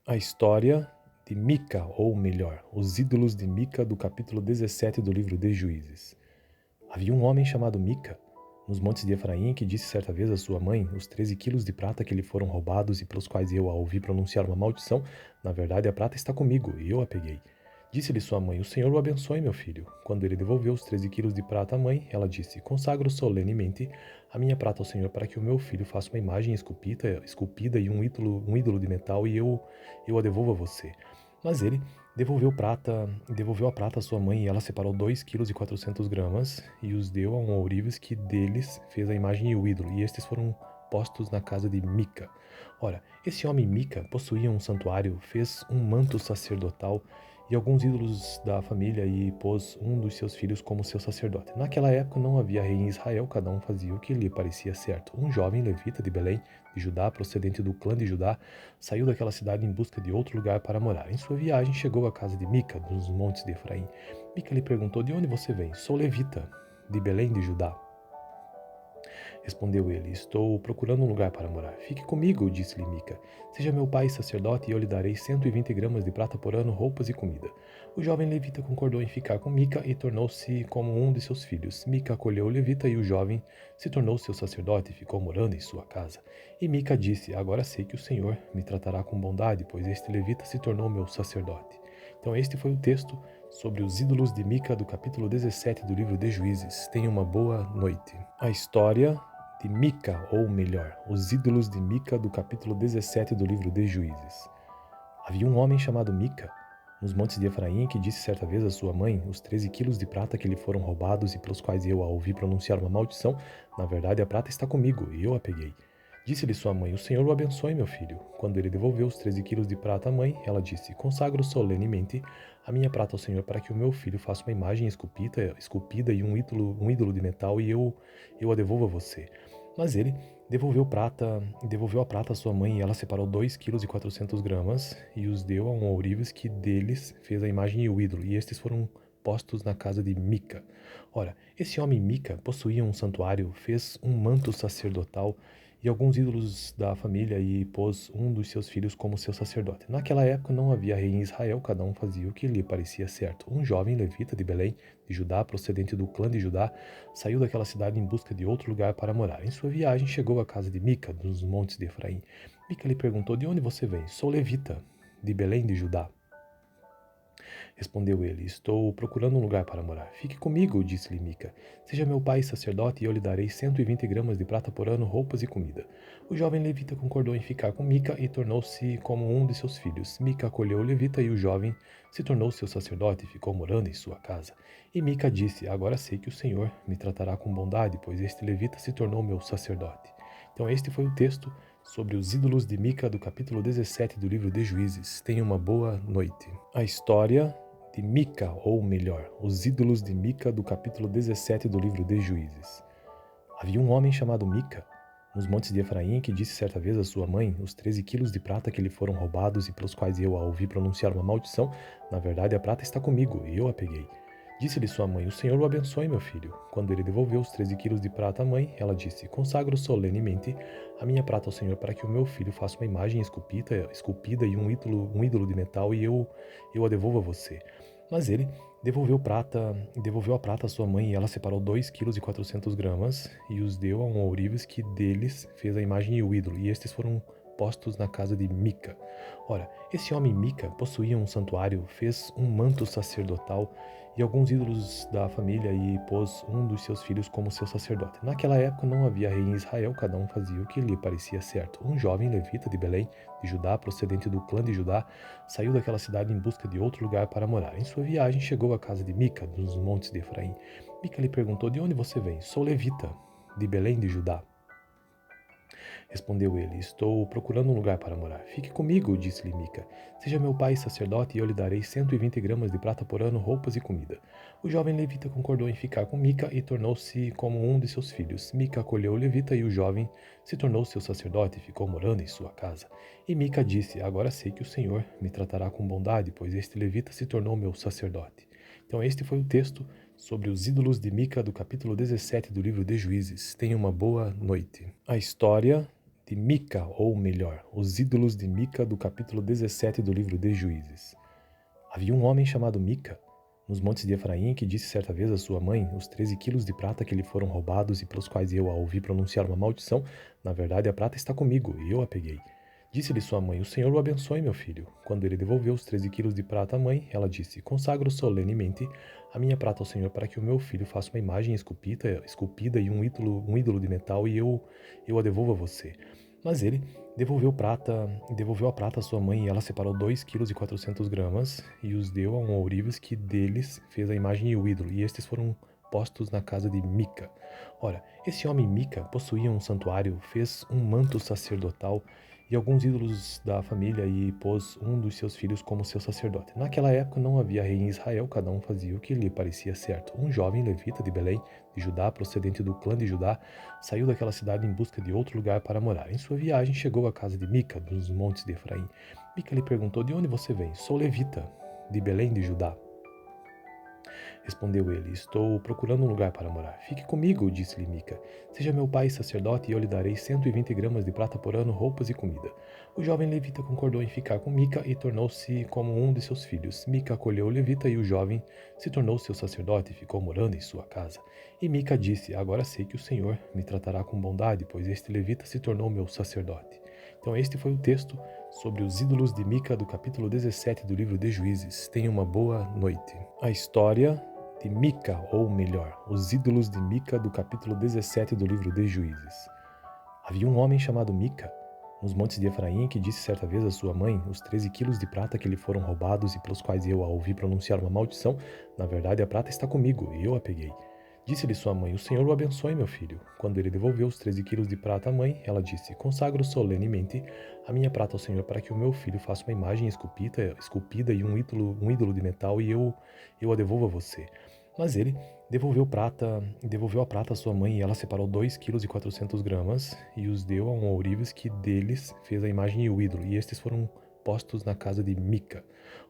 A história de Mica, ou melhor, os ídolos de Mica, do capítulo 17 do livro de Juízes. Havia um homem chamado Mica, nos montes de Efraim, que disse certa vez à sua mãe: os 13 quilos de prata que lhe foram roubados e pelos quais eu a ouvi pronunciar uma maldição, na verdade a prata está comigo, e eu a peguei. Disse-lhe sua mãe: o Senhor o abençoe, meu filho. Quando ele devolveu os 13 quilos de prata à mãe, ela disse: consagro solenemente a minha prata ao Senhor para que o meu filho faça uma imagem esculpida e um ídolo de metal, e eu a devolvo a você. Mas ele devolveu a prata à sua mãe, e ela separou 2,4 kg e os deu a um ourives, que deles fez a imagem e o ídolo, e estes foram postos na casa de Mica. Ora, esse homem Mica possuía um santuário, fez um manto sacerdotal e alguns ídolos da família, e pôs um dos seus filhos como seu sacerdote. Naquela época não havia rei em Israel, cada um fazia o que lhe parecia certo. Um jovem levita de Belém, de Judá, procedente do clã de Judá, saiu daquela cidade em busca de outro lugar para morar. Em sua viagem chegou à casa de Mica, dos montes de Efraim. Mica lhe perguntou: de onde você vem? Sou levita, de Belém de Judá. Respondeu ele: estou procurando um lugar para morar. Fique comigo, disse-lhe Mica. Seja meu pai sacerdote, e eu lhe darei 120 gramas de prata por ano, roupas e comida. O jovem levita concordou em ficar com Mica e tornou-se como um de seus filhos. Mica acolheu o levita, e o jovem se tornou seu sacerdote e ficou morando em sua casa. E Mica disse: agora sei que o Senhor me tratará com bondade, pois este levita se tornou meu sacerdote. Então este foi o texto sobre os ídolos de Mica, do capítulo 17 do livro de Juízes. Tenha uma boa noite. A história de Mica, ou melhor, os ídolos de Mica, do capítulo 17 do livro de Juízes. Havia um homem chamado Mica, nos montes de Efraim, que disse certa vez à sua mãe: os 13 quilos de prata que lhe foram roubados e pelos quais eu a ouvi pronunciar uma maldição, na verdade a prata está comigo, e eu a peguei. Disse-lhe sua mãe: o Senhor o abençoe, meu filho. Quando ele devolveu os 13 quilos de prata à mãe, ela disse: consagro solenemente a minha prata ao Senhor para que o meu filho faça uma imagem esculpida e um ídolo de metal, e eu a devolvo a você. Mas ele devolveu a prata à sua mãe, e ela separou 2,4 kg e os deu a um ourives, que deles fez a imagem e o ídolo, e estes foram postos na casa de Mica. Ora, esse homem Mica possuía um santuário, fez um manto sacerdotal e alguns ídolos da família, e pôs um dos seus filhos como seu sacerdote. Naquela época não havia rei em Israel, cada um fazia o que lhe parecia certo. Um jovem levita de Belém, de Judá, procedente do clã de Judá, saiu daquela cidade em busca de outro lugar para morar. Em sua viagem chegou à casa de Mica, dos montes de Efraim. Mica lhe perguntou: de onde você vem? Sou levita, de Belém de Judá. Respondeu ele: estou procurando um lugar para morar. Fique comigo, disse-lhe Mica. Seja meu pai sacerdote, e eu lhe darei 120 gramas de prata por ano, roupas e comida. O jovem levita concordou em ficar com Mica e tornou-se como um de seus filhos. Mica acolheu o levita, e o jovem se tornou seu sacerdote e ficou morando em sua casa. E Mica disse: agora sei que o Senhor me tratará com bondade, pois este levita se tornou meu sacerdote. Então este foi o texto sobre os ídolos de Mica, do capítulo 17 do livro de Juízes. Tenha uma boa noite. A história de Mica, ou melhor, os ídolos de Mica, do capítulo 17 do livro de Juízes. Havia um homem chamado Mica, nos montes de Efraim, que disse certa vez à sua mãe: os 13 quilos de prata que lhe foram roubados e pelos quais eu a ouvi pronunciar uma maldição, na verdade a prata está comigo, e eu a peguei. Disse-lhe sua mãe: o Senhor o abençoe, meu filho. Quando ele devolveu os 13 quilos de prata à mãe, ela disse: consagro solenemente a minha prata ao Senhor para que o meu filho faça uma imagem esculpida e um ídolo de metal, e eu a devolvo a você. Mas ele devolveu a prata à sua mãe, e ela separou 2,4 kg e os deu a um ourives, que deles fez a imagem e o ídolo, e estes foram postos na casa de Mica. Ora, esse homem Mica possuía um santuário, fez um manto sacerdotal e alguns ídolos da família, e pôs um dos seus filhos como seu sacerdote. Naquela época não havia rei em Israel, cada um fazia o que lhe parecia certo. Um jovem levita de Belém, de Judá, procedente do clã de Judá, saiu daquela cidade em busca de outro lugar para morar. Em sua viagem chegou à casa de Mica, dos montes de Efraim. Mica lhe perguntou: de onde você vem? Sou levita, de Belém de Judá. Respondeu ele: estou procurando um lugar para morar. Fique comigo, disse-lhe Mica. Seja meu pai sacerdote, e eu lhe darei 120 gramas de prata por ano, roupas e comida. O jovem levita concordou em ficar com Mica e tornou-se como um de seus filhos. Mica acolheu o levita, e o jovem se tornou seu sacerdote e ficou morando em sua casa. E Mica disse: agora sei que o Senhor me tratará com bondade, pois este levita se tornou meu sacerdote. Então este foi o texto sobre os ídolos de Mica, do capítulo 17 do livro de Juízes. Tenha uma boa noite. A história de Mica, ou melhor, os ídolos de Mica, do capítulo 17 do livro de Juízes. Havia um homem chamado Mica, nos montes de Efraim, que disse certa vez à sua mãe: os 13 quilos de prata que lhe foram roubados e pelos quais eu a ouvi pronunciar uma maldição, na verdade a prata está comigo, e eu a peguei. Disse-lhe sua mãe: o Senhor o abençoe, meu filho. Quando ele devolveu os 13 quilos de prata à mãe, ela disse: consagro solenemente a minha prata ao Senhor para que o meu filho faça uma imagem esculpida e um ídolo de metal, e eu a devolvo a você. Mas ele devolveu a prata à sua mãe, e ela separou 2,4 kg e os deu a um ourives, que deles fez a imagem e o ídolo, e estes foram postos na casa de Mica. Ora, esse homem Mica possuía um santuário, fez um manto sacerdotal e alguns ídolos da família, e pôs um dos seus filhos como seu sacerdote. Naquela época não havia rei em Israel, cada um fazia o que lhe parecia certo. Um jovem levita de Belém, de Judá, procedente do clã de Judá, saiu daquela cidade em busca de outro lugar para morar. Em sua viagem chegou à casa de Mica, dos montes de Efraim. Mica lhe perguntou: de onde você vem? Sou levita, de Belém de Judá. Respondeu ele: estou procurando um lugar para morar. Fique comigo, disse-lhe Mica. Seja meu pai sacerdote, e eu lhe darei 120 gramas de prata por ano, roupas e comida. O jovem levita concordou em ficar com Mica e tornou-se como um de seus filhos. Mica acolheu o levita, e o jovem se tornou seu sacerdote e ficou morando em sua casa. E Mica disse: agora sei que o Senhor me tratará com bondade, pois este levita se tornou meu sacerdote. Então este foi o texto sobre os ídolos de Mica, do capítulo 17 do livro de Juízes. Tenha uma boa noite. A história de Mica, ou melhor, os ídolos de Mica, do capítulo 17 do livro de Juízes. Havia um homem chamado Mica, nos montes de Efraim, que disse certa vez à sua mãe: os 13 quilos de prata que lhe foram roubados e pelos quais eu a ouvi pronunciar uma maldição, na verdade a prata está comigo, e eu a peguei. Disse-lhe sua mãe: o Senhor o abençoe, meu filho. Quando ele devolveu os 13 quilos de prata à mãe, ela disse: consagro solenemente a minha prata ao Senhor para que o meu filho faça uma imagem esculpida e um ídolo de metal, e eu a devolvo a você. Mas ele devolveu a prata à sua mãe, e ela separou 2,4 kg e os deu a um ourives, que deles fez a imagem e o ídolo, e estes foram postos na casa de Mica.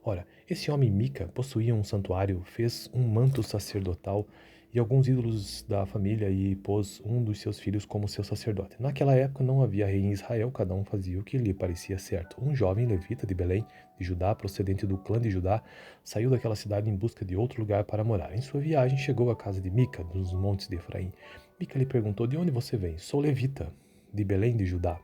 Ora, esse homem Mica possuía um santuário, fez um manto sacerdotal e alguns ídolos da família, e pôs um dos seus filhos como seu sacerdote. Naquela época não havia rei em Israel, cada um fazia o que lhe parecia certo. Um jovem levita de Belém, de Judá, procedente do clã de Judá, saiu daquela cidade em busca de outro lugar para morar. Em sua viagem chegou à casa de Mica, dos montes de Efraim. Mica lhe perguntou: de onde você vem? Sou levita, de Belém de Judá.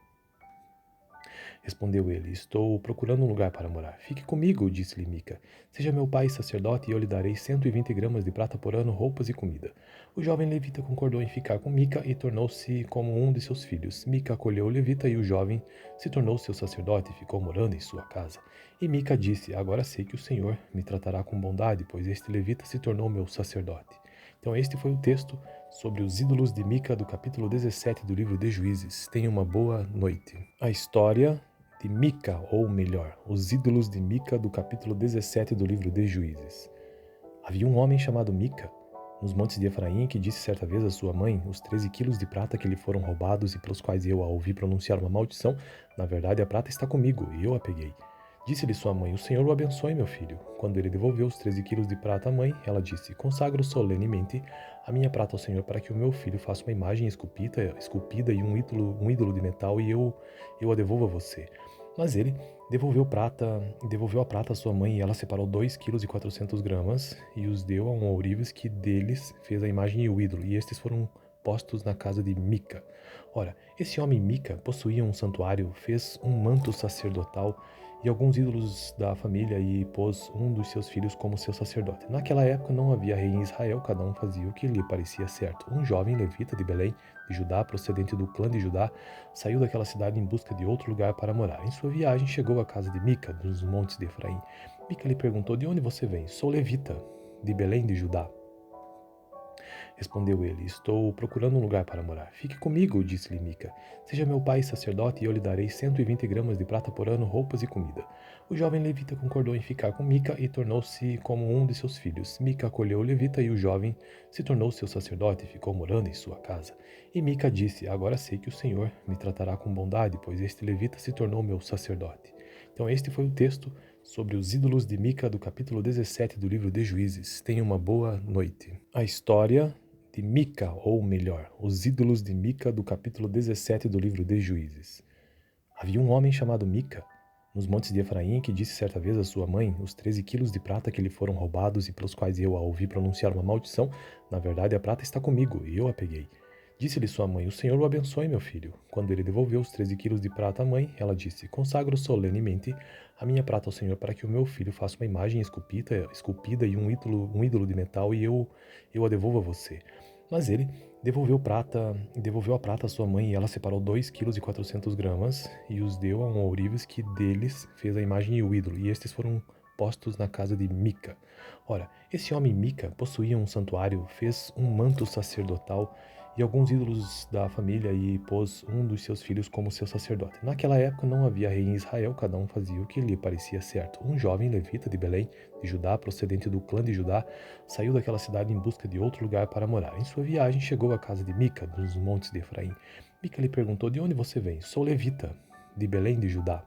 Respondeu ele: estou procurando um lugar para morar. Fique comigo, disse-lhe Mica. Seja meu pai sacerdote, e eu lhe darei 120 gramas de prata por ano, roupas e comida. O jovem levita concordou em ficar com Mica e tornou-se como um de seus filhos. Mica acolheu o levita, e o jovem se tornou seu sacerdote e ficou morando em sua casa. E Mica disse: agora sei que o Senhor me tratará com bondade, pois este levita se tornou meu sacerdote. Então este foi o texto sobre os ídolos de Mica, do capítulo 17 do livro de Juízes. Tenha uma boa noite. A história de Mica, ou melhor, os ídolos de Mica, do capítulo 17 do livro de Juízes. Havia um homem chamado Mica, nos montes de Efraim, que disse certa vez à sua mãe: os 13 quilos de prata que lhe foram roubados e pelos quais eu a ouvi pronunciar uma maldição, na verdade a prata está comigo, e eu a peguei. Disse-lhe sua mãe: o Senhor o abençoe, meu filho. Quando ele devolveu os 13 quilos de prata à mãe, ela disse: consagro solenemente a minha prata ao Senhor para que o meu filho faça uma imagem esculpida e um ídolo de metal, e eu a devolvo a você. Mas ele devolveu a prata à sua mãe, e ela separou 2,4 kg e os deu a um ourives, que deles fez a imagem e o ídolo, e estes foram postos na casa de Mica. Ora, esse homem Mica possuía um santuário, fez um manto sacerdotal e alguns ídolos da família, e pôs um dos seus filhos como seu sacerdote. Naquela época não havia rei em Israel, cada um fazia o que lhe parecia certo. Um jovem levita de Belém, de Judá, procedente do clã de Judá, saiu daquela cidade em busca de outro lugar para morar. Em sua viagem chegou à casa de Mica, dos montes de Efraim. Mica lhe perguntou: de onde você vem? Sou levita, de Belém de Judá. Respondeu ele: estou procurando um lugar para morar. Fique comigo, disse-lhe Mica. Seja meu pai sacerdote, e eu lhe darei 120 gramas de prata por ano, roupas e comida. O jovem levita concordou em ficar com Mica e tornou-se como um de seus filhos. Mica acolheu o levita, e o jovem se tornou seu sacerdote e ficou morando em sua casa. E Mica disse: agora sei que o Senhor me tratará com bondade, pois este levita se tornou meu sacerdote. Então este foi o texto sobre os ídolos de Mica, do capítulo 17 do livro de Juízes. Tenha uma boa noite. A história de Mica, ou melhor, os ídolos de Mica, do capítulo 17 do livro de Juízes. Havia um homem chamado Mica, nos montes de Efraim, que disse certa vez à sua mãe: os 13 quilos de prata que lhe foram roubados e pelos quais eu a ouvi pronunciar uma maldição, na verdade a prata está comigo, e eu a peguei. Disse-lhe sua mãe: o Senhor o abençoe, meu filho. Quando ele devolveu os 13 quilos de prata à mãe, ela disse: consagro solenemente a minha prata ao Senhor para que o meu filho faça uma imagem esculpida e um ídolo de metal e eu a devolva a você. Mas ele devolveu a prata à sua mãe e ela separou 2,4 kg e os deu a um ourives que deles fez a imagem e o ídolo, e estes foram postos na casa de Mica. Ora, esse homem Mica possuía um santuário, fez um manto sacerdotal e alguns ídolos da família e pôs um dos seus filhos como seu sacerdote. Naquela época não havia rei em Israel, cada um fazia o que lhe parecia certo. Um jovem levita de Belém, de Judá, procedente do clã de Judá, saiu daquela cidade em busca de outro lugar para morar. Em sua viagem chegou à casa de Mica, dos montes de Efraim. Mica lhe perguntou: de onde você vem? Sou levita, de Belém de Judá.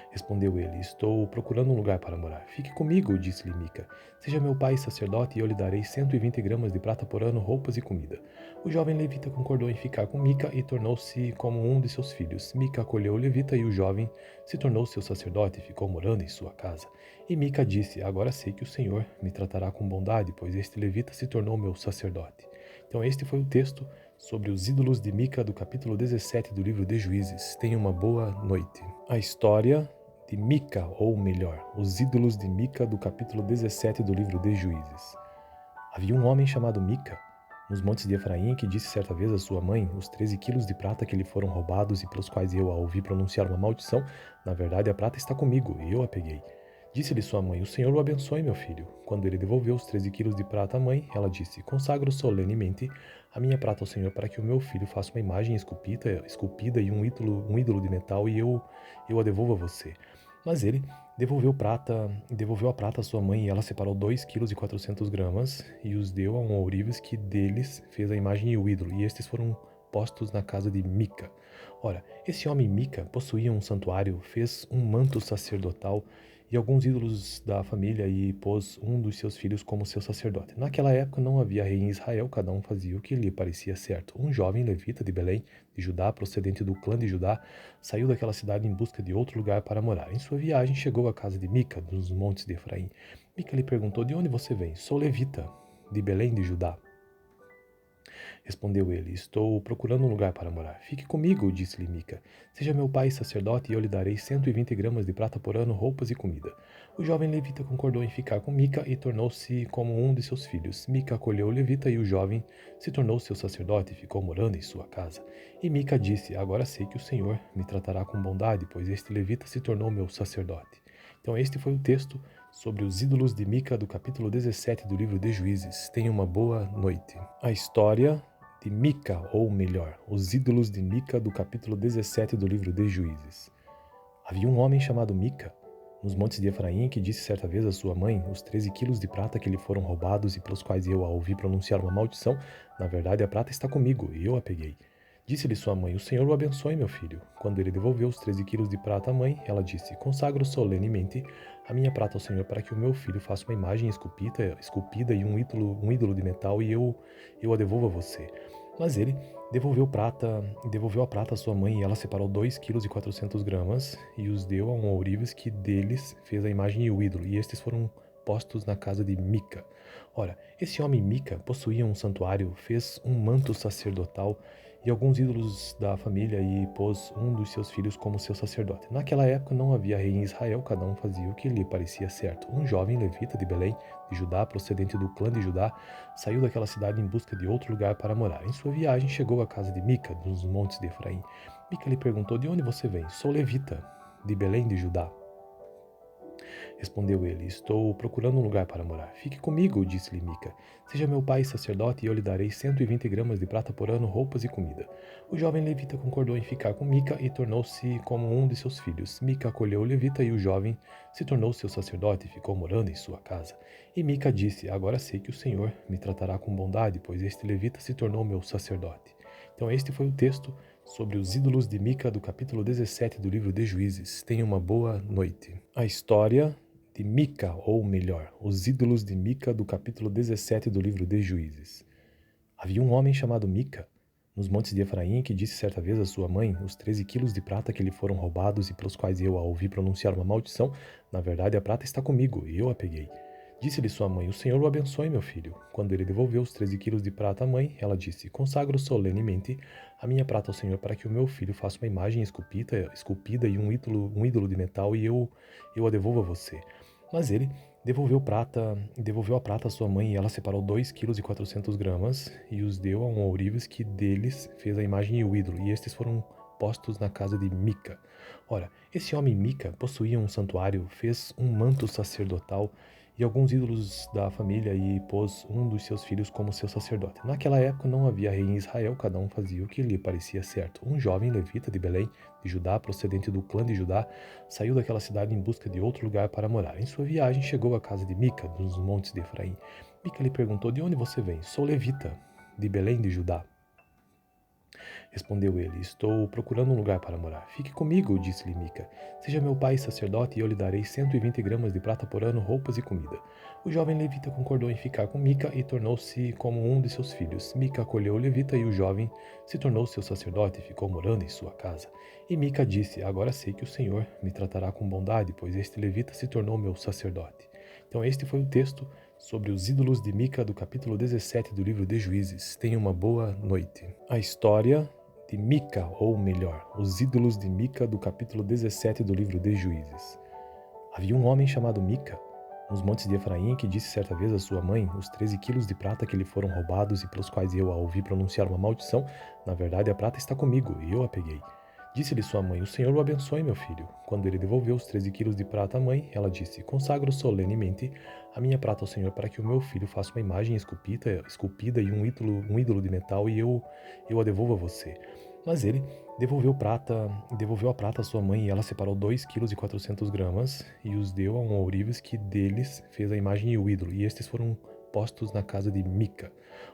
Respondeu ele: estou procurando um lugar para morar. Fique comigo, disse-lhe Mica. Seja meu pai sacerdote e eu lhe darei 120 gramas de prata por ano, roupas e comida. O jovem levita concordou em ficar com Mica e tornou-se como um de seus filhos. Mica acolheu o levita e o jovem se tornou seu sacerdote e ficou morando em sua casa. E Mica disse: agora sei que o Senhor me tratará com bondade, pois este levita se tornou meu sacerdote. Então este foi o texto sobre os ídolos de Mica do capítulo 17 do livro de Juízes. Tenha uma boa noite. A história de Mica, ou melhor, os ídolos de Mica do capítulo 17 do livro de Juízes. Havia um homem chamado Mica, nos montes de Efraim, que disse certa vez à sua mãe: os 13 quilos de prata que lhe foram roubados e pelos quais eu a ouvi pronunciar uma maldição, na verdade a prata está comigo, e eu a peguei. Disse-lhe sua mãe: o Senhor o abençoe, meu filho. Quando ele devolveu os 13 quilos de prata à mãe, ela disse: consagro solenemente a minha prata ao Senhor para que o meu filho faça uma imagem esculpida e um ídolo de metal e eu a devolva a você. Mas ele devolveu a prata à sua mãe e ela separou 2,4 kg e os deu a um ourives que deles fez a imagem e o ídolo, e estes foram postos na casa de Mica. Ora, esse homem Mica possuía um santuário, fez um manto sacerdotal e alguns ídolos da família e pôs um dos seus filhos como seu sacerdote. Naquela época não havia rei em Israel, cada um fazia o que lhe parecia certo. Um jovem levita de Belém, de Judá, procedente do clã de Judá, saiu daquela cidade em busca de outro lugar para morar. Em sua viagem chegou à casa de Mica, dos montes de Efraim. Mica lhe perguntou: de onde você vem? Sou levita, de Belém de Judá. Respondeu ele: estou procurando um lugar para morar. Fique comigo, disse-lhe Mica. Seja meu pai sacerdote e eu lhe darei 120 gramas de prata por ano, roupas e comida. O jovem levita concordou em ficar com Mica e tornou-se como um de seus filhos. Mica acolheu o levita e o jovem se tornou seu sacerdote e ficou morando em sua casa. E Mica disse: agora sei que o Senhor me tratará com bondade, pois este levita se tornou meu sacerdote. Então este foi o texto sobre os ídolos de Mica do capítulo 17 do livro de Juízes. Tenha uma boa noite. A história de Mica, ou melhor, os ídolos de Mica do capítulo 17 do livro de Juízes. Havia um homem chamado Mica, nos montes de Efraim, que disse certa vez à sua mãe: os 13 quilos de prata que lhe foram roubados e pelos quais eu a ouvi pronunciar uma maldição, na verdade a prata está comigo, e eu a peguei. Disse-lhe sua mãe: o Senhor o abençoe, meu filho. Quando ele devolveu os 13 quilos de prata à mãe, ela disse: consagro solenemente a minha prata ao Senhor para que o meu filho faça uma imagem esculpida e um ídolo de metal e eu a devolva a você. Mas ele devolveu a prata à sua mãe e ela separou 2,4 kg e os deu a um ourives que deles fez a imagem e o ídolo, e estes foram postos na casa de Mica. Ora, esse homem Mica possuía um santuário, fez um manto sacerdotal e alguns ídolos da família e pôs um dos seus filhos como seu sacerdote. Naquela época não havia rei em Israel, cada um fazia o que lhe parecia certo. Um jovem levita de Belém, de Judá, procedente do clã de Judá, saiu daquela cidade em busca de outro lugar para morar. Em sua viagem chegou à casa de Mica, dos montes de Efraim. Mica lhe perguntou: de onde você vem? Sou levita, de Belém de Judá. Respondeu ele: estou procurando um lugar para morar. Fique comigo, disse-lhe Mica. Seja meu pai sacerdote e eu lhe darei 120 gramas de prata por ano, roupas e comida. O jovem levita concordou em ficar com Mica e tornou-se como um de seus filhos. Mica acolheu o levita e o jovem se tornou seu sacerdote e ficou morando em sua casa. E Mica disse: agora sei que o Senhor me tratará com bondade, pois este levita se tornou meu sacerdote. Então este foi o texto sobre os ídolos de Mica do capítulo 17 do livro de Juízes. Tenha uma boa noite. A história de Mica, ou melhor, os ídolos de Mica do capítulo 17 do livro de Juízes. Havia um homem chamado Mica, nos montes de Efraim, que disse certa vez à sua mãe: os 13 quilos de prata que lhe foram roubados e pelos quais eu a ouvi pronunciar uma maldição, na verdade a prata está comigo, e eu a peguei. Disse-lhe sua mãe: o Senhor o abençoe, meu filho. Quando ele devolveu os 13 quilos de prata à mãe, ela disse: consagro solenemente a minha prata ao Senhor para que o meu filho faça uma imagem esculpida e um ídolo de metal e eu a devolva a você. Mas ele devolveu a prata à sua mãe e ela separou 2,4 kg e os deu a um ourives que deles fez a imagem e o ídolo, e estes foram postos na casa de Mica. Ora, esse homem Mica possuía um santuário, fez um manto sacerdotal e alguns ídolos da família e pôs um dos seus filhos como seu sacerdote. Naquela época não havia rei em Israel, cada um fazia o que lhe parecia certo. Um jovem levita de Belém, de Judá, procedente do clã de Judá, saiu daquela cidade em busca de outro lugar para morar. Em sua viagem chegou à casa de Mica, dos montes de Efraim. Mica lhe perguntou: de onde você vem? Sou levita, de Belém de Judá. Respondeu ele: estou procurando um lugar para morar. Fique comigo, disse-lhe Mica. Seja meu pai sacerdote e eu lhe darei 120 gramas de prata por ano, roupas e comida. O jovem levita concordou em ficar com Mica e tornou-se como um de seus filhos. Mica acolheu o levita e o jovem se tornou seu sacerdote e ficou morando em sua casa. E Mica disse: agora sei que o Senhor me tratará com bondade, pois este levita se tornou meu sacerdote. Então este foi o texto sobre os ídolos de Mica do capítulo 17 do livro de Juízes. Tenha uma boa noite. A história de Mica, ou melhor, os ídolos de Mica do capítulo 17 do livro de Juízes. Havia um homem chamado Mica, nos montes de Efraim, que disse certa vez à sua mãe: os 13 quilos de prata que lhe foram roubados e pelos quais eu a ouvi pronunciar uma maldição, na verdade a prata está comigo, e eu a peguei. Disse-lhe sua mãe: o Senhor o abençoe, meu filho. Quando ele devolveu os 13 quilos de prata à mãe, ela disse: consagro solenemente a minha prata ao Senhor para que o meu filho faça uma imagem esculpida e um ídolo de metal e eu a devolva a você. Mas ele devolveu a prata à sua mãe e ela separou 2,4 kg e os deu a um ourives que deles fez a imagem e o ídolo, e estes foram postos na casa de Mica.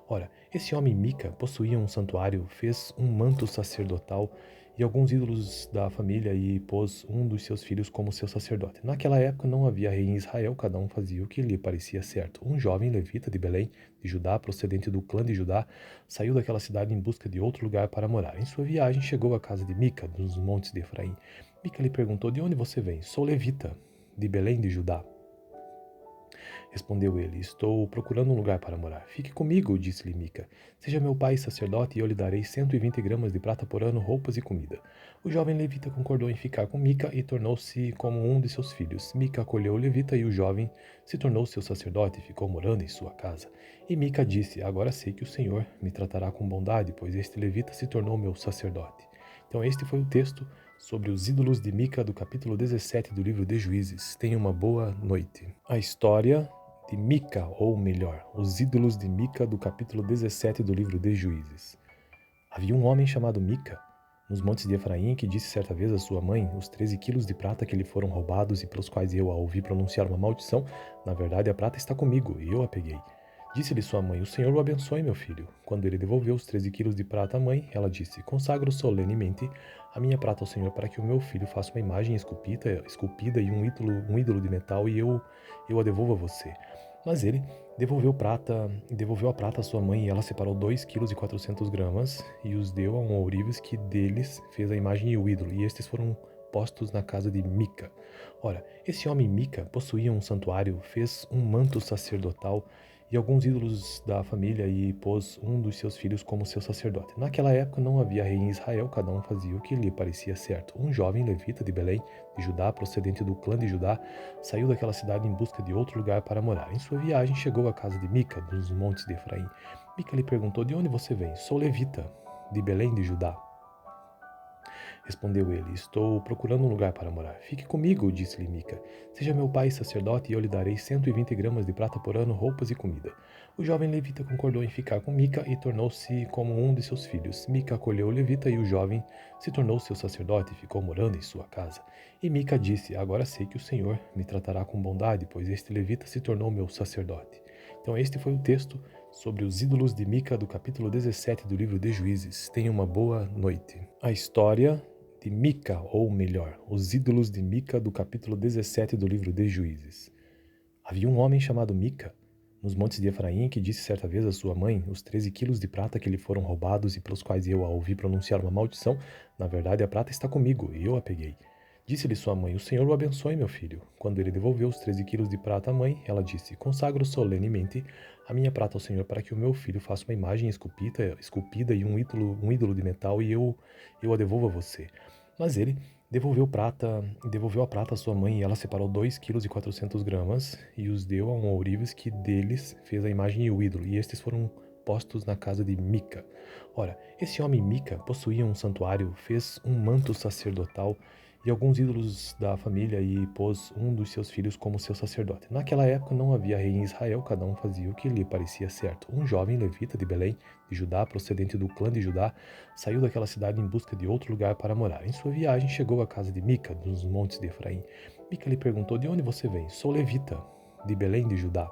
Ora, esse homem Mica possuía um santuário, fez um manto sacerdotal e alguns ídolos da família e pôs um dos seus filhos como seu sacerdote. Naquela época não havia rei em Israel, cada um fazia o que lhe parecia certo. Um jovem levita de Belém, de Judá, procedente do clã de Judá, saiu daquela cidade em busca de outro lugar para morar. Em sua viagem chegou à casa de Mica, dos montes de Efraim. Mica lhe perguntou: de onde você vem? Sou levita, de Belém de Judá. Respondeu ele: estou procurando um lugar para morar. Fique comigo, disse-lhe Mica. Seja meu pai sacerdote e eu lhe darei 120 gramas de prata por ano, roupas e comida. O jovem levita concordou em ficar com Mica e tornou-se como um de seus filhos. Mica acolheu o levita e o jovem se tornou seu sacerdote e ficou morando em sua casa. E Mica disse: agora sei que o Senhor me tratará com bondade, pois este levita se tornou meu sacerdote. Então este foi o texto sobre os ídolos de Mica do capítulo 17 do livro de Juízes. Tenha uma boa noite. A história de Mica, ou melhor, os ídolos de Mica do capítulo 17 do livro de Juízes. Havia um homem chamado Mica, nos montes de Efraim, que disse certa vez à sua mãe: os 13 quilos de prata que lhe foram roubados e pelos quais eu a ouvi pronunciar uma maldição, na verdade a prata está comigo, e eu a peguei. Disse-lhe sua mãe: o Senhor o abençoe, meu filho. Quando ele devolveu os 13 quilos de prata à mãe, ela disse: consagro solenemente a minha prata ao Senhor para que o meu filho faça uma imagem esculpida e um ídolo de metal e eu a devolva a você. Mas ele devolveu a prata à sua mãe e ela separou 2,4 kg e os deu a um ourives que deles fez a imagem e o ídolo, e estes foram postos na casa de Mica. Ora, esse homem Mica possuía um santuário, fez um manto sacerdotal e alguns ídolos da família e pôs um dos seus filhos como seu sacerdote. Naquela época não havia rei em Israel, cada um fazia o que lhe parecia certo. Um jovem levita de Belém, de Judá, procedente do clã de Judá, saiu daquela cidade em busca de outro lugar para morar. Em sua viagem chegou à casa de Mica, dos montes de Efraim. Mica lhe perguntou: de onde você vem? Sou levita, de Belém de Judá. Respondeu ele: estou procurando um lugar para morar. Fique comigo, disse-lhe Mica. Seja meu pai sacerdote e eu lhe darei 120 gramas de prata por ano, roupas e comida. O jovem levita concordou em ficar com Mica e tornou-se como um de seus filhos. Mica acolheu o levita e o jovem se tornou seu sacerdote e ficou morando em sua casa. E Mica disse: agora sei que o Senhor me tratará com bondade, pois este levita se tornou meu sacerdote. Então este foi o texto sobre os ídolos de Mica do capítulo 17 do livro de Juízes. Tenha uma boa noite. A história de Mica, ou melhor, os ídolos de Mica do capítulo 17 do livro de Juízes. Havia um homem chamado Mica, nos montes de Efraim, que disse certa vez à sua mãe: os 13 quilos de prata que lhe foram roubados e pelos quais eu a ouvi pronunciar uma maldição, na verdade a prata está comigo, e eu a peguei. Disse-lhe sua mãe: o Senhor o abençoe, meu filho. Quando ele devolveu os 13 quilos de prata à mãe, ela disse: consagro solenemente a minha prata ao Senhor para que o meu filho faça uma imagem esculpida e um ídolo de metal e eu a devolva a você. Mas ele devolveu a prata à sua mãe e ela separou 2,4 kg e os deu a um ourives que deles fez a imagem e o ídolo, e estes foram postos na casa de Mica. Ora, esse homem Mica possuía um santuário, fez um manto sacerdotal e alguns ídolos da família e pôs um dos seus filhos como seu sacerdote. Naquela época não havia rei em Israel, cada um fazia o que lhe parecia certo. Um jovem levita de Belém, de Judá, procedente do clã de Judá, saiu daquela cidade em busca de outro lugar para morar. Em sua viagem chegou à casa de Mica, dos montes de Efraim. Mica lhe perguntou: de onde você vem? Sou levita, de Belém de Judá.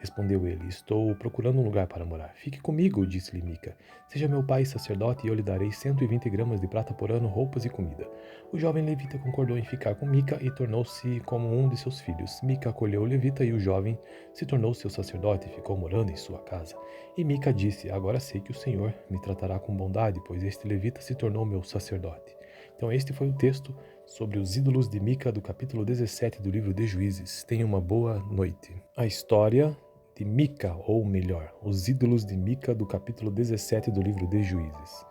Respondeu ele: estou procurando um lugar para morar. Fique comigo, disse-lhe Mica. Seja meu pai sacerdote e eu lhe darei 120 gramas de prata por ano, roupas e comida. O jovem levita concordou em ficar com Mica e tornou-se como um de seus filhos. Mica acolheu o levita e o jovem se tornou seu sacerdote e ficou morando em sua casa. E Mica disse: agora sei que o Senhor me tratará com bondade, pois este levita se tornou meu sacerdote. Então este foi o texto sobre os ídolos de Mica do capítulo 17 do livro de Juízes. Tenha uma boa noite. A história de Mica, ou melhor, os ídolos de Mica do capítulo 17 do livro de Juízes.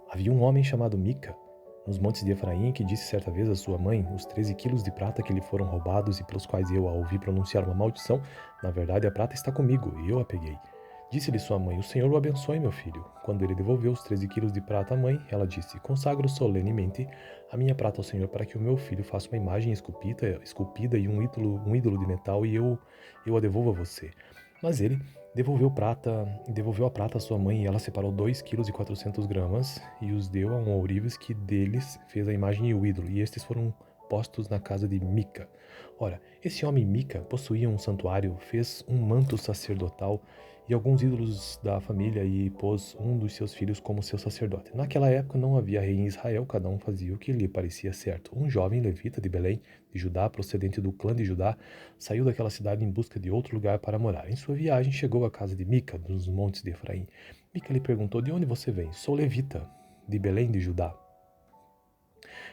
Havia um homem chamado Mica, nos montes de Efraim, que disse certa vez à sua mãe: os 13 quilos de prata que lhe foram roubados e pelos quais eu a ouvi pronunciar uma maldição, na verdade a prata está comigo, e eu a peguei. Disse-lhe sua mãe: o Senhor o abençoe, meu filho. Quando ele devolveu os 13 quilos de prata à mãe, ela disse: consagro solenemente a minha prata ao Senhor para que o meu filho faça uma imagem esculpida e um ídolo de metal e eu a devolva a você. Mas ele devolveu a prata à sua mãe e ela separou 2,4 kg e os deu a um ourives que deles fez a imagem e o ídolo, e estes foram postos na casa de Mica. Ora, esse homem Mica possuía um santuário, fez um manto sacerdotal e alguns ídolos da família e pôs um dos seus filhos como seu sacerdote. Naquela época não havia rei em Israel, cada um fazia o que lhe parecia certo. Um jovem levita de Belém, de Judá, procedente do clã de Judá, saiu daquela cidade em busca de outro lugar para morar. Em sua viagem chegou à casa de Mica, dos montes de Efraim. Mica lhe perguntou: de onde você vem? Sou levita, de Belém de Judá.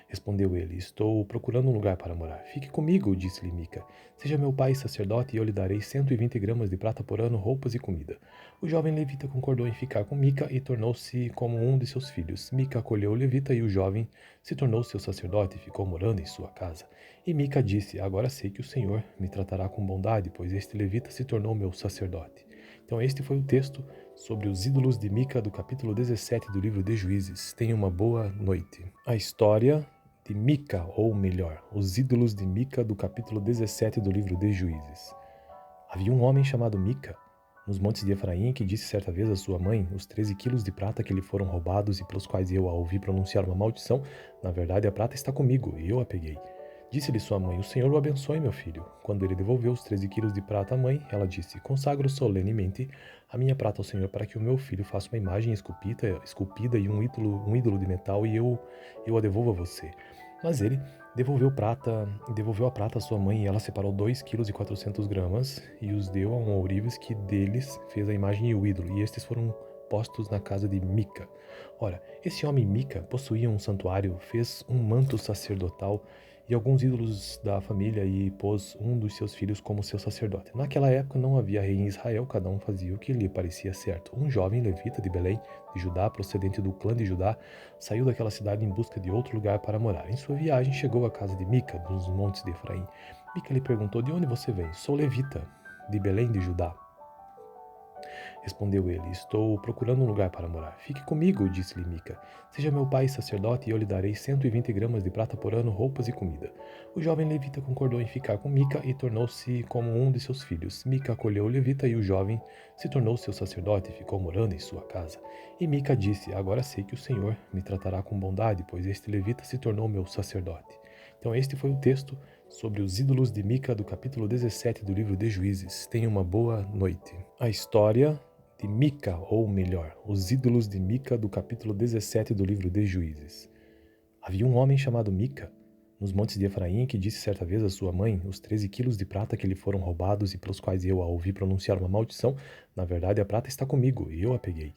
Respondeu ele: estou procurando um lugar para morar. Fique comigo, disse-lhe Mica. Seja meu pai sacerdote e eu lhe darei 120 gramas de prata por ano, roupas e comida. O jovem levita concordou em ficar com Mica e tornou-se como um de seus filhos. Mica acolheu o levita e o jovem se tornou seu sacerdote e ficou morando em sua casa. E Mica disse: agora sei que o Senhor me tratará com bondade, pois este levita se tornou meu sacerdote. Então este foi o texto sobre os ídolos de Mica do capítulo 17 do livro de Juízes. Tenha uma boa noite. A história de Mica, ou melhor, os ídolos de Mica do capítulo 17 do livro de Juízes. Havia um homem chamado Mica, nos montes de Efraim, que disse certa vez à sua mãe: os 13 quilos de prata que lhe foram roubados e pelos quais eu a ouvi pronunciar uma maldição, na verdade a prata está comigo, e eu a peguei. Disse-lhe sua mãe: o Senhor o abençoe, meu filho. Quando ele devolveu os 13 quilos de prata à mãe, ela disse: consagro solenemente a minha prata ao Senhor para que o meu filho faça uma imagem esculpida e um ídolo de metal e eu a devolva a você. Mas ele devolveu a prata à sua mãe e ela separou 2,4 kg e os deu a um ourives que deles fez a imagem e o ídolo, e estes foram postos na casa de Mica. Ora, esse homem Mica possuía um santuário, fez um manto sacerdotal e alguns ídolos da família e pôs um dos seus filhos como seu sacerdote. Naquela época não havia rei em Israel, cada um fazia o que lhe parecia certo. Um jovem levita de Belém, de Judá, procedente do clã de Judá, saiu daquela cidade em busca de outro lugar para morar. Em sua viagem chegou à casa de Mica, dos montes de Efraim. Mica lhe perguntou: de onde você vem? Sou levita, de Belém de Judá. Respondeu ele: estou procurando um lugar para morar. Fique comigo, disse-lhe Mica. Seja meu pai sacerdote e eu lhe darei 120 gramas de prata por ano, roupas e comida. O jovem levita concordou em ficar com Mica e tornou-se como um de seus filhos. Mica acolheu o levita e o jovem se tornou seu sacerdote e ficou morando em sua casa. E Mica disse: agora sei que o Senhor me tratará com bondade, pois este levita se tornou meu sacerdote. Então este foi o texto sobre os ídolos de Mica do capítulo 17 do livro de Juízes. Tenha uma boa noite. A história de Mica, ou melhor, os ídolos de Mica do capítulo 17 do livro de Juízes. Havia um homem chamado Mica, nos montes de Efraim, que disse certa vez à sua mãe: os 13 quilos de prata que lhe foram roubados e pelos quais eu a ouvi pronunciar uma maldição, na verdade a prata está comigo, e eu a peguei.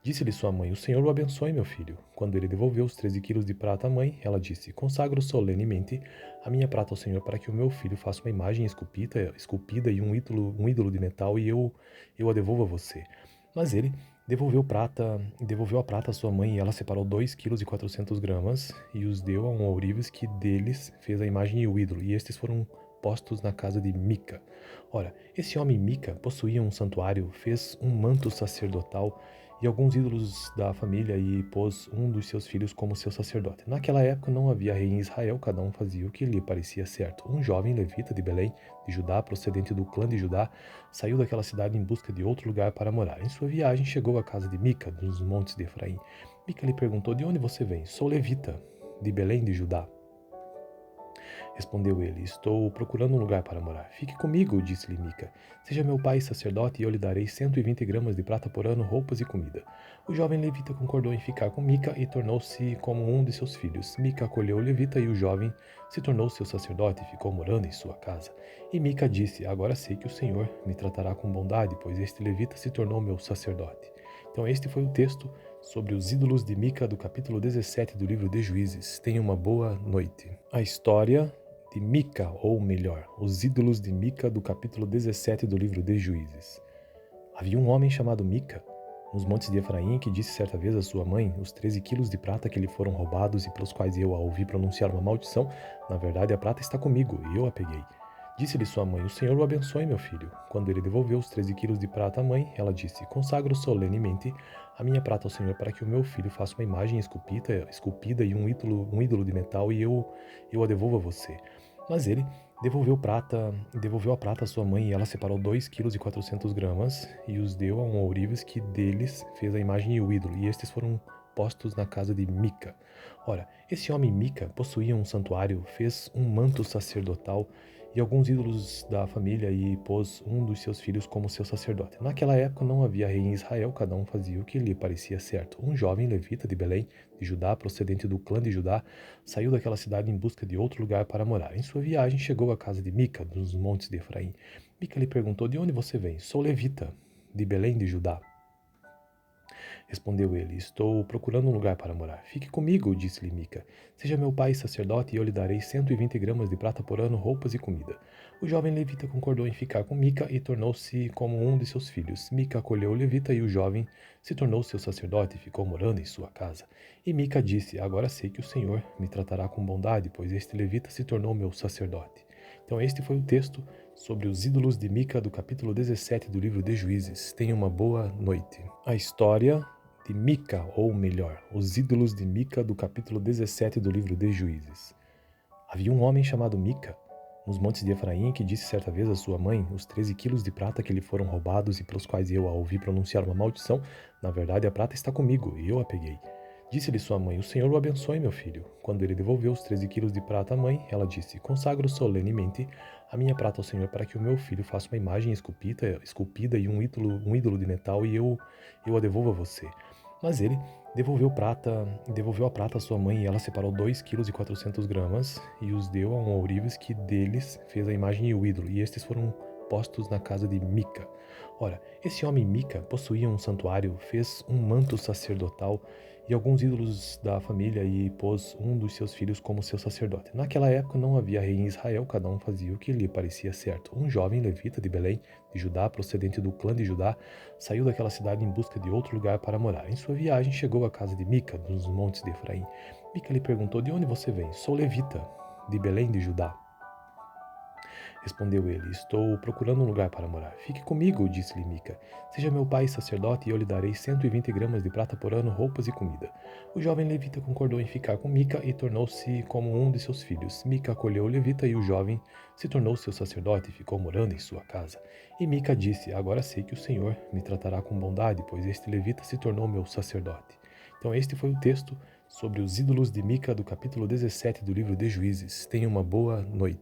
Disse-lhe sua mãe: o Senhor o abençoe, meu filho. Quando ele devolveu os 13 quilos de prata à mãe, ela disse: consagro solenemente a minha prata ao Senhor para que o meu filho faça uma imagem esculpida e um ídolo de metal e eu a devolva a você. Mas ele devolveu a prata à sua mãe e ela separou 2,4 kg e os deu a um ourives que deles fez a imagem e o ídolo, e estes foram postos na casa de Mica. Ora, esse homem Mica possuía um santuário, fez um manto sacerdotal e alguns ídolos da família e pôs um dos seus filhos como seu sacerdote. Naquela época não havia rei em Israel, cada um fazia o que lhe parecia certo. Um jovem levita de Belém, de Judá, procedente do clã de Judá, saiu daquela cidade em busca de outro lugar para morar. Em sua viagem chegou à casa de Mica, dos montes de Efraim. Mica lhe perguntou: de onde você vem? Sou levita, de Belém de Judá. Respondeu ele: estou procurando um lugar para morar. Fique comigo, disse-lhe Mica. Seja meu pai sacerdote e eu lhe darei 120 gramas de prata por ano, roupas e comida. O jovem levita concordou em ficar com Mica e tornou-se como um de seus filhos. Mica acolheu o levita e o jovem se tornou seu sacerdote e ficou morando em sua casa. E Mica disse: agora sei que o Senhor me tratará com bondade, pois este levita se tornou meu sacerdote. Então este foi o texto sobre os ídolos de Mica do capítulo 17 do livro de Juízes. Tenha uma boa noite. A história de Mica, ou melhor, os ídolos de Mica do capítulo 17 do livro de Juízes. Havia um homem chamado Mica, nos montes de Efraim, que disse certa vez à sua mãe: os 13 quilos de prata que lhe foram roubados e pelos quais eu a ouvi pronunciar uma maldição, na verdade a prata está comigo, e eu a peguei. Disse-lhe sua mãe: o Senhor o abençoe, meu filho. Quando ele devolveu os 13 quilos de prata à mãe, ela disse: consagro solenemente a minha prata ao Senhor para que o meu filho faça uma imagem esculpida e um ídolo de metal e eu a devolva a você. Mas ele devolveu a prata à sua mãe e ela separou 2,4 kg e os deu a um ourives que deles fez a imagem e o ídolo, e estes foram postos na casa de Mica. Ora, esse homem Mica possuía um santuário, fez um manto sacerdotal e alguns ídolos da família e pôs um dos seus filhos como seu sacerdote. Naquela época não havia rei em Israel, cada um fazia o que lhe parecia certo. Um jovem levita de Belém, de Judá, procedente do clã de Judá, saiu daquela cidade em busca de outro lugar para morar. Em sua viagem chegou à casa de Mica, dos montes de Efraim. Mica lhe perguntou: de onde você vem? Sou levita, de Belém de Judá. Respondeu ele: estou procurando um lugar para morar. Fique comigo, disse-lhe Mica. Seja meu pai sacerdote e eu lhe darei 120 gramas de prata por ano, roupas e comida. O jovem levita concordou em ficar com Mica e tornou-se como um de seus filhos. Mica acolheu o levita e o jovem se tornou seu sacerdote e ficou morando em sua casa. E Mica disse: agora sei que o Senhor me tratará com bondade, pois este levita se tornou meu sacerdote. Então este foi o texto sobre os ídolos de Mica do capítulo 17 do livro de Juízes. Tenha uma boa noite. A história de Mica, ou melhor, os ídolos de Mica do capítulo 17 do livro de Juízes. Havia um homem chamado Mica, nos montes de Efraim, que disse certa vez à sua mãe: os 13 quilos de prata que lhe foram roubados e pelos quais eu a ouvi pronunciar uma maldição, na verdade a prata está comigo, e eu a peguei. Disse-lhe sua mãe: o Senhor o abençoe, meu filho. Quando ele devolveu os 13 quilos de prata à mãe, ela disse: consagro solenemente a minha prata ao Senhor para que o meu filho faça uma imagem esculpida e um ídolo de metal e eu a devolva a você. Mas ele devolveu a prata à sua mãe e ela separou 2,4 kg e os deu a um ourives que deles fez a imagem e o ídolo, e estes foram postos na casa de Mica. Ora, esse homem Mica possuía um santuário, fez um manto sacerdotal e alguns ídolos da família e pôs um dos seus filhos como seu sacerdote. Naquela época não havia rei em Israel, cada um fazia o que lhe parecia certo. Um jovem levita de Belém, de Judá, procedente do clã de Judá, saiu daquela cidade em busca de outro lugar para morar. Em sua viagem chegou à casa de Mica, nos montes de Efraim. Mica lhe perguntou: de onde você vem? Sou levita, de Belém de Judá. Respondeu ele: estou procurando um lugar para morar. Fique comigo, disse-lhe Mica. Seja meu pai sacerdote e eu lhe darei 120 gramas de prata por ano, roupas e comida. O jovem levita concordou em ficar com Mica e tornou-se como um de seus filhos. Mica acolheu o levita e o jovem se tornou seu sacerdote e ficou morando em sua casa. E Mica disse: agora sei que o Senhor me tratará com bondade, pois este levita se tornou meu sacerdote. Então este foi o texto sobre os ídolos de Mica do capítulo 17 do livro de Juízes. Tenha uma boa noite.